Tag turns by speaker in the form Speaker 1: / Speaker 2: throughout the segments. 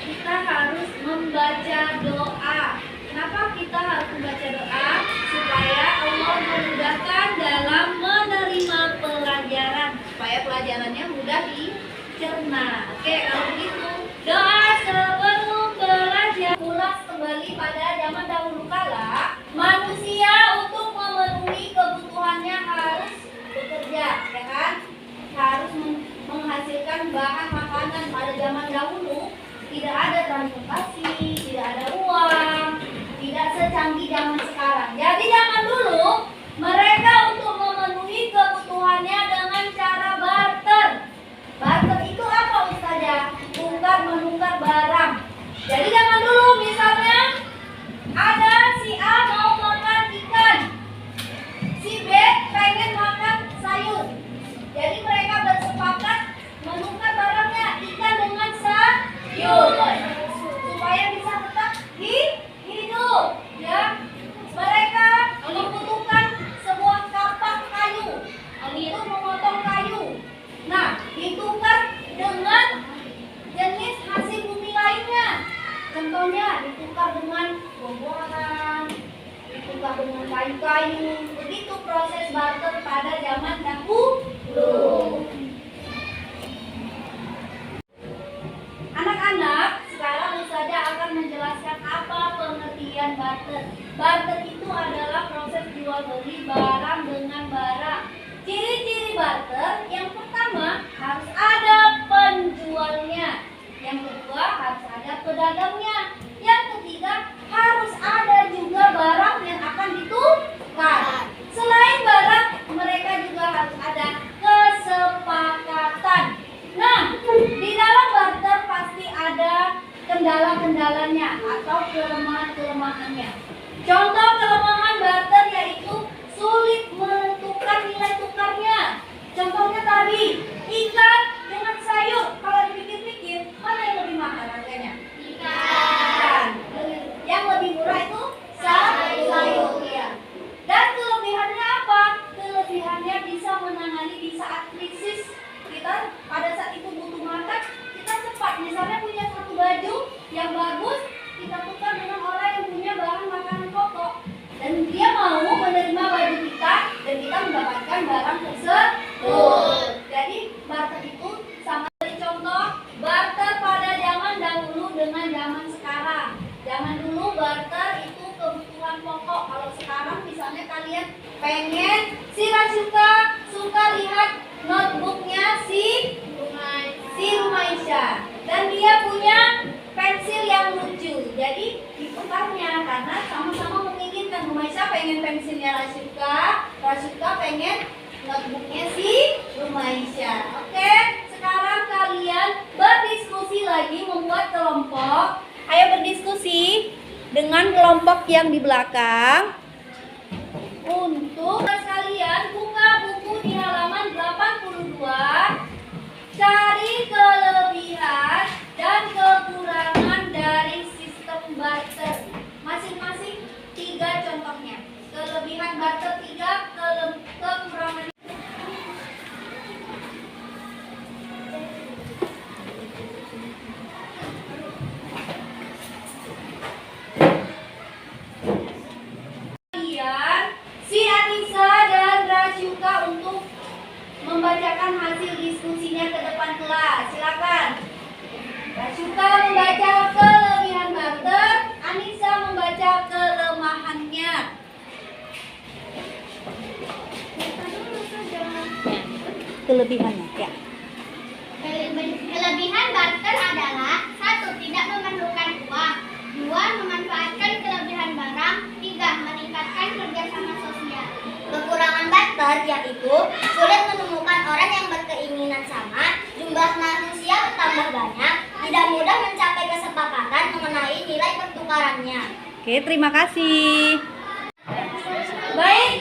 Speaker 1: kita harus membaca doa. Kenapa kita harus membaca doa? Supaya Allah memudahkan dalam menerima pelajaran, supaya pelajarannya mudah dicerna. Oke, kalau begitu doa sebelum belajar. Ulas kembali pada zaman dahulu kala, manusia untuk memenuhi kebutuhannya harus bekerja, ya kan? Harus menghasilkan bahan makanan. Pada zaman dahulu tidak ada transportasi, tidak ada uang, tidak secanggih zaman sekarang. Jadi zaman dulu mereka untuk memenuhi kebutuhannya dengan cara barter. Barter itu apa Ustazah? Tukar menukar barang. Jadi zaman dulu misalnya ada si A mau makan ikan, si B pengen makan sayur. Jadi mereka bersepakat menukar barangnya, ikan dengan sayur, supaya bisa tetap hidup. Ya, mereka membutuhkan sebuah kapak kayu untuk memotong kayu. Nah, ditukar dengan jenis hasil bumi lainnya. Contohnya ditukar dengan buah-buahan, ditukar dengan kayu-kayu. Begitu proses barter pada zaman dahulu. Anak-anak, sekarang Ustazah akan menjelaskan apa pengertian barter. Barter itu adalah proses jual beli barang dengan barang. Ciri-ciri barter, yang pertama harus ada penjualnya, yang kedua harus ada pedagangnya, yang ketiga harus ada juga barang yang akan ditukar. Selain barang, mereka juga harus ada kesepakatan. Nah, di dalam barter pasti ada kendala-kendalanya atau kelemahan-kelemahannya. Contoh kelemahan barter yaitu sulit menentukan nilai tukarnya. Contohnya tadi, ikan dengan sayur. Kalau dipikir-pikir, mana yang lebih mahal harganya? Ikan. Yang lebih murah itu sayur. Ya. Dan kelebihannya apa? Kelebihannya bisa menangani di saat krisis. Kita pada saat itu butuh makan, kita cepat. Misalnya punya satu baju yang bagus, kita tukar dengan orang yang punya bahan makanan pokok, dan dia mau menerima baju kita dan kita mendapatkan barang tersebut. Jadi barter itu sama seperti contoh barter pada zaman dahulu dengan zaman sekarang. Zaman dulu barter itu kebutuhan pokok. Kalau sekarang misalnya kalian pengen, si Rasuka suka lihat notebooknya si Rumaisya, dan dia punya pensil yang lucu. Jadi ditukarnya karena sama-sama menginginkan. Rumaisya pengen pensilnya Rasuka pengen notebooknya si Rumaisya. Oke, sekarang kalian berdiskusi lagi, membuat kelompok. Ayo berdiskusi dengan kelompok yang di belakang. Untuk kalian buka buku di halaman 82. Cari kelebihan dan kekurangan dari sistem barter. Masing-masing 3 contohnya. Kelebihan barter 3, kekurangan. Si Anissa dan Rasuka untuk membacakan hasil diskusinya ke depan kelas. Silakan. Rasuka membaca kelebihan barter, Anissa membaca kelemahannya. Kelebihannya, ya.
Speaker 2: Kelebihan barter adalah 1. Tidak memerlukan uang, 2. Memanfaatkan kelebihan barang, 3. Meningkatkan kerjasama sosial.
Speaker 3: Kekurangan barter yaitu sulit menemukan orang yang berkeinginan sama, jumlah manusia bertambah banyak, tidak mudah mencapai kesepakatan mengenai nilai pertukarannya.
Speaker 1: Oke, terima kasih. Baik,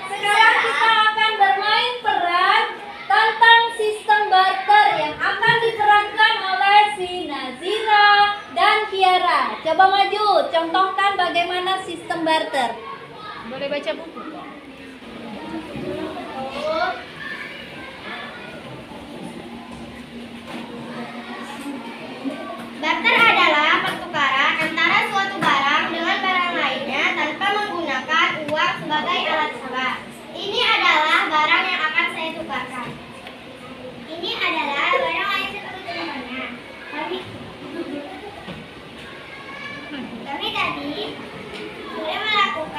Speaker 1: sekarang kita akan bermain peran tentang sistem barter yang akan diperankan oleh si Nazira dan Kiara. Coba maju, contohkan bagaimana sistem barter. Boleh baca buku?
Speaker 2: Barter adalah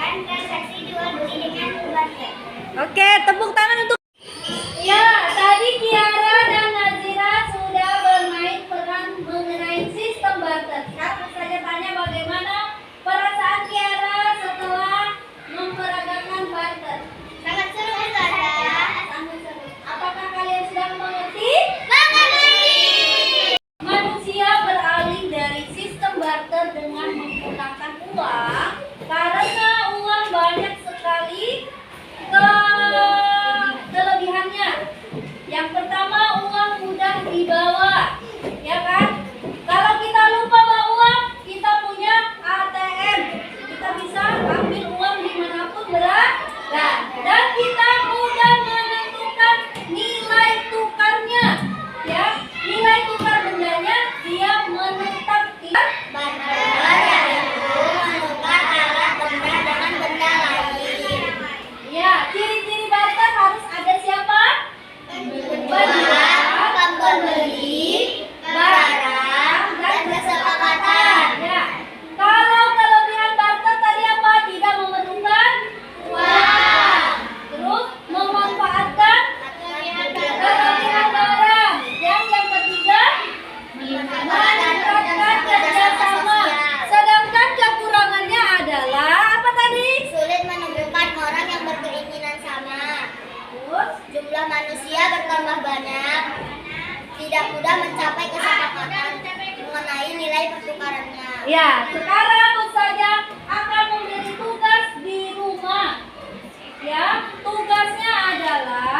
Speaker 2: dan transaksi jual beli dengan barter.
Speaker 1: Oke, tepuk tangan untuk. Ya, tadi Kiara dan Nazira sudah bermain peran mengenai sistem barter. Aku saja tanya bagaimana perasaan Kiara setelah memperagakan barter.
Speaker 2: Sangat seru, Ustazah.
Speaker 1: Sangat seru. Apakah kalian sudah mengerti?
Speaker 2: Mengerti.
Speaker 1: Manusia beralih dari sistem barter dengan menggunakan uang karena uang banyak sekali kelebihannya. Yang pertama, uang mudah dibawa, ya kan? Kalau kita lupa bawa uang, kita punya ATM. Kita bisa ambil uang dimanapun berada, dan kita mudah menentukan nilai tukarnya. Ya, nilai tukar bendanya dia menetap di
Speaker 3: Barter yaitu menukar alat benda dengan benda lain.
Speaker 1: Ya, ciri-ciri barter harus ada siapa?
Speaker 3: Penjual, pembeli, barang, dan kesepakatan.
Speaker 1: Ya. Kalau kelebihan barter tadi apa? Tidak memerlukan
Speaker 3: Uang.
Speaker 1: terus memanfaatkan kelebihan barang. Yang ketiga, meningkatkan kerjasama. Sedangkan kekurangannya adalah apa tadi?
Speaker 3: Sulit menemukan orang yang berkeinginan sama.
Speaker 1: Terus,
Speaker 3: Jumlah manusia bertambah banyak. Tidak mudah mencapai kesepakatan mengenai nilai pertukarannya.
Speaker 1: ya, sekarang Ustazah akan memberi tugas di rumah. Ya, tugasnya adalah